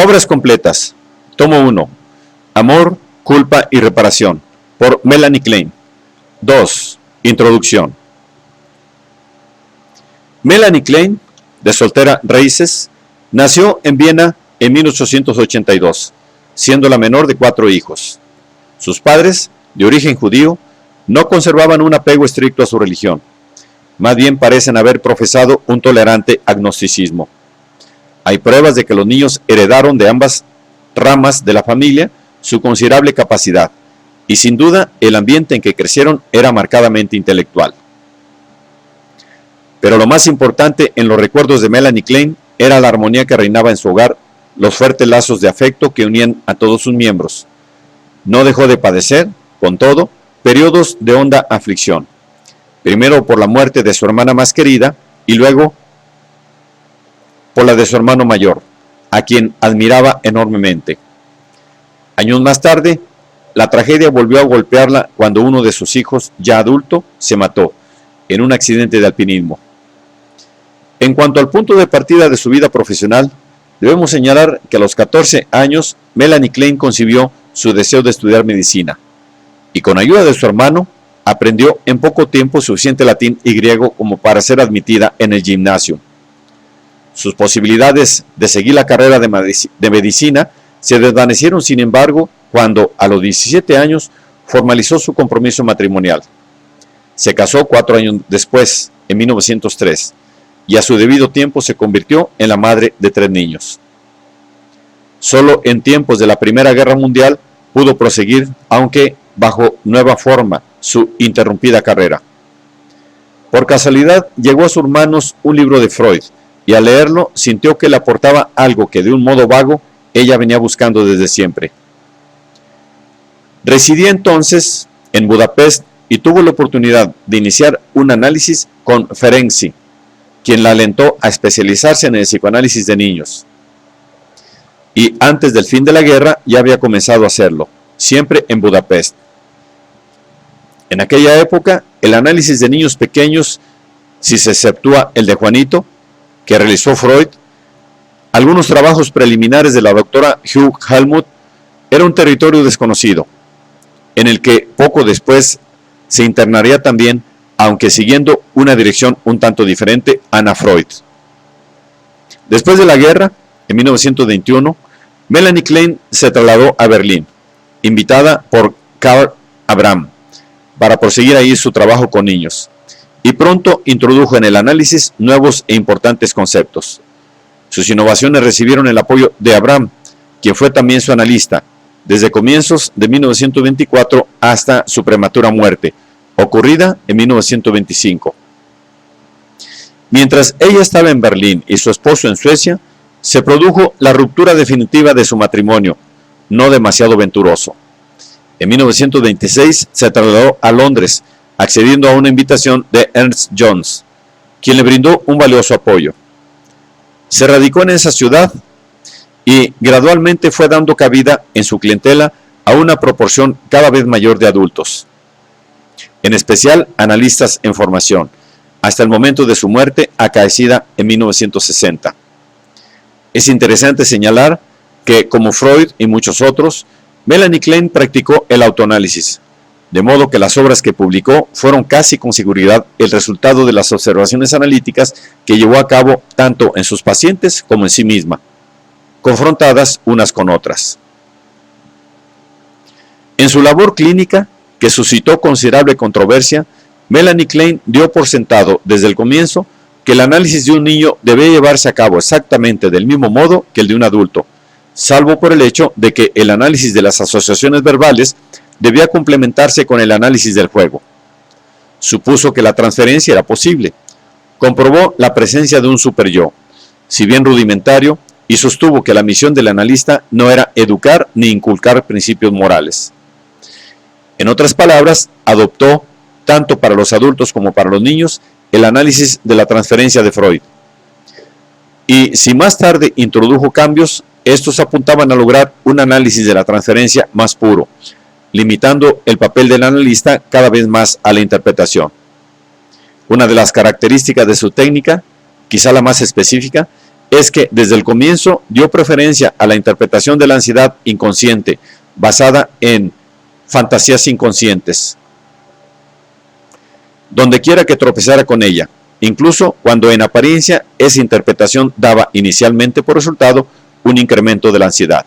Obras completas. Tomo 1. Amor, culpa y reparación. Por Melanie Klein. 2. Introducción. Melanie Klein, de soltera raíces, nació en Viena en 1882, siendo la menor de 4 hijos. Sus padres, de origen judío, no conservaban un apego estricto a su religión. Más bien parecen haber profesado un tolerante agnosticismo. Hay pruebas de que los niños heredaron de ambas ramas de la familia su considerable capacidad, y sin duda el ambiente en que crecieron era marcadamente intelectual. Pero lo más importante en los recuerdos de Melanie Klein era la armonía que reinaba en su hogar, los fuertes lazos de afecto que unían a todos sus miembros. No dejó de padecer, con todo, periodos de honda aflicción. Primero por la muerte de su hermana más querida y luego por la de su hermano mayor, a quien admiraba enormemente. Años más tarde, la tragedia volvió a golpearla cuando uno de sus hijos, ya adulto, se mató en un accidente de alpinismo. En cuanto al punto de partida de su vida profesional, debemos señalar que a los 14 años Melanie Klein concibió su deseo de estudiar medicina y con ayuda de su hermano aprendió en poco tiempo suficiente latín y griego como para ser admitida en el gimnasio. Sus posibilidades de seguir la carrera de medicina se desvanecieron, sin embargo, cuando a los 17 años formalizó su compromiso matrimonial. Se casó 4 años después, en 1903, y a su debido tiempo se convirtió en la madre de 3 niños. Solo en tiempos de la Primera Guerra Mundial pudo proseguir, aunque bajo nueva forma, su interrumpida carrera. Por casualidad llegó a sus manos un libro de Freud, y al leerlo sintió que le aportaba algo que de un modo vago ella venía buscando desde siempre. Residía entonces en Budapest y tuvo la oportunidad de iniciar un análisis con Ferenczi, quien la alentó a especializarse en el psicoanálisis de niños. Y antes del fin de la guerra ya había comenzado a hacerlo, siempre en Budapest. En aquella época, el análisis de niños pequeños, si se exceptúa el de Juanito, que realizó Freud, algunos trabajos preliminares de la doctora Hugh Helmut, era un territorio desconocido, en el que poco después se internaría también, aunque siguiendo una dirección un tanto diferente, Anna Freud. Después de la guerra, en 1921, Melanie Klein se trasladó a Berlín, invitada por Karl Abraham, para proseguir ahí su trabajo con niños, y pronto introdujo en el análisis nuevos e importantes conceptos. Sus innovaciones recibieron el apoyo de Abraham, quien fue también su analista, desde comienzos de 1924 hasta su prematura muerte, ocurrida en 1925. Mientras ella estaba en Berlín y su esposo en Suecia, se produjo la ruptura definitiva de su matrimonio, no demasiado venturoso. En 1926 se trasladó a Londres, accediendo a una invitación de Ernst Jones, quien le brindó un valioso apoyo. Se radicó en esa ciudad y gradualmente fue dando cabida en su clientela a una proporción cada vez mayor de adultos, en especial analistas en formación, hasta el momento de su muerte acaecida en 1960. Es interesante señalar que, como Freud y muchos otros, Melanie Klein practicó el autoanálisis, de modo que las obras que publicó fueron casi con seguridad el resultado de las observaciones analíticas que llevó a cabo tanto en sus pacientes como en sí misma, confrontadas unas con otras. En su labor clínica, que suscitó considerable controversia, Melanie Klein dio por sentado desde el comienzo que el análisis de un niño debe llevarse a cabo exactamente del mismo modo que el de un adulto, salvo por el hecho de que el análisis de las asociaciones verbales debía complementarse con el análisis del juego. Supuso que la transferencia era posible. Comprobó la presencia de un superyo, si bien rudimentario, y sostuvo que la misión del analista no era educar ni inculcar principios morales. En otras palabras, adoptó, tanto para los adultos como para los niños, el análisis de la transferencia de Freud. Y si más tarde introdujo cambios, estos apuntaban a lograr un análisis de la transferencia más puro, limitando el papel del analista cada vez más a la interpretación. Una de las características de su técnica, quizá la más específica, es que desde el comienzo dio preferencia a la interpretación de la ansiedad inconsciente, basada en fantasías inconscientes, donde quiera que tropezara con ella, incluso cuando en apariencia esa interpretación daba inicialmente por resultado un incremento de la ansiedad.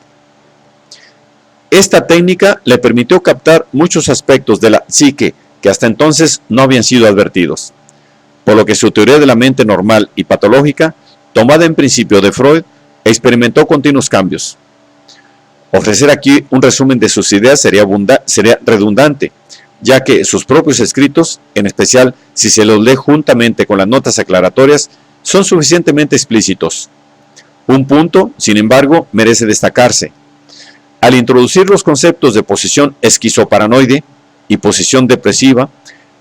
Esta técnica le permitió captar muchos aspectos de la psique que hasta entonces no habían sido advertidos, por lo que su teoría de la mente normal y patológica, tomada en principio de Freud, experimentó continuos cambios. Ofrecer aquí un resumen de sus ideas sería redundante, ya que sus propios escritos, en especial si se los lee juntamente con las notas aclaratorias, son suficientemente explícitos. Un punto, sin embargo, merece destacarse. Al introducir los conceptos de posición esquizoparanoide y posición depresiva,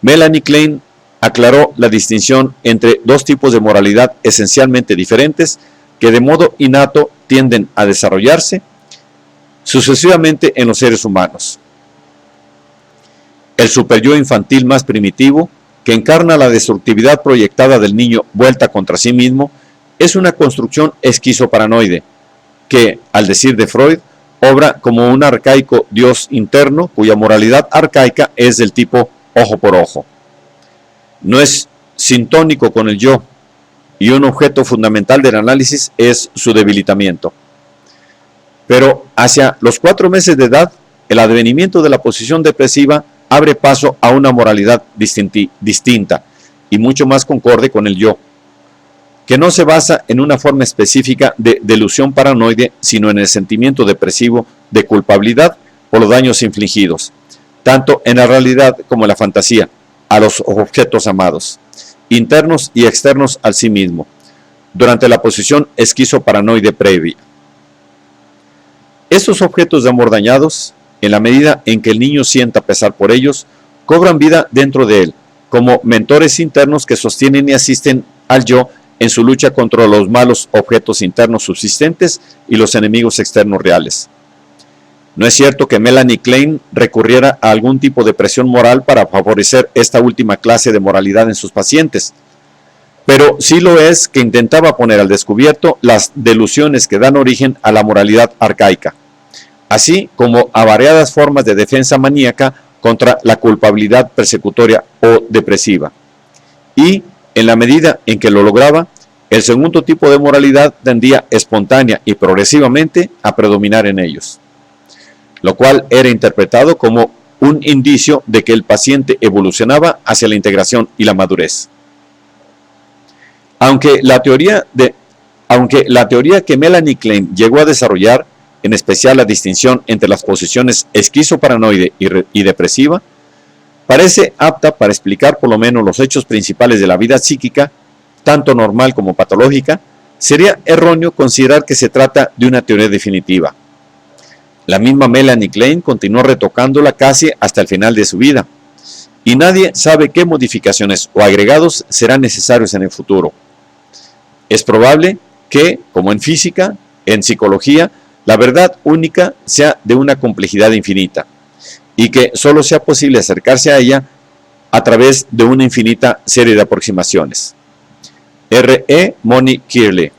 Melanie Klein aclaró la distinción entre dos tipos de moralidad esencialmente diferentes que de modo innato tienden a desarrollarse sucesivamente en los seres humanos. El superyo infantil más primitivo, que encarna la destructividad proyectada del niño vuelta contra sí mismo, es una construcción esquizoparanoide que, al decir de Freud, obra como un arcaico Dios interno cuya moralidad arcaica es del tipo ojo por ojo. No es sintónico con el yo, y un objeto fundamental del análisis es su debilitamiento. Pero hacia los 4 meses de edad, el advenimiento de la posición depresiva abre paso a una moralidad distinta y mucho más concorde con el yo, que no se basa en una forma específica de delusión paranoide, sino en el sentimiento depresivo de culpabilidad por los daños infligidos, tanto en la realidad como en la fantasía, a los objetos amados, internos y externos al sí mismo, durante la posición esquizoparanoide previa. Estos objetos de amor dañados, en la medida en que el niño sienta pesar por ellos, cobran vida dentro de él, como mentores internos que sostienen y asisten al yo en su lucha contra los malos objetos internos subsistentes y los enemigos externos reales. No es cierto que Melanie Klein recurriera a algún tipo de presión moral para favorecer esta última clase de moralidad en sus pacientes, pero sí lo es que intentaba poner al descubierto las delusiones que dan origen a la moralidad arcaica, así como a variadas formas de defensa maníaca contra la culpabilidad persecutoria o depresiva. Y, en la medida en que lo lograba, el segundo tipo de moralidad tendía espontánea y progresivamente a predominar en ellos, lo cual era interpretado como un indicio de que el paciente evolucionaba hacia la integración y la madurez. Aunque la teoría que Melanie Klein llegó a desarrollar, en especial la distinción entre las posiciones esquizoparanoide y depresiva, parece apta para explicar por lo menos los hechos principales de la vida psíquica, tanto normal como patológica, sería erróneo considerar que se trata de una teoría definitiva. La misma Melanie Klein continuó retocándola casi hasta el final de su vida, y nadie sabe qué modificaciones o agregados serán necesarios en el futuro. Es probable que, como en física, en psicología, la verdad única sea de una complejidad infinita, y que solo sea posible acercarse a ella a través de una infinita serie de aproximaciones. R. E. Moni Kirley.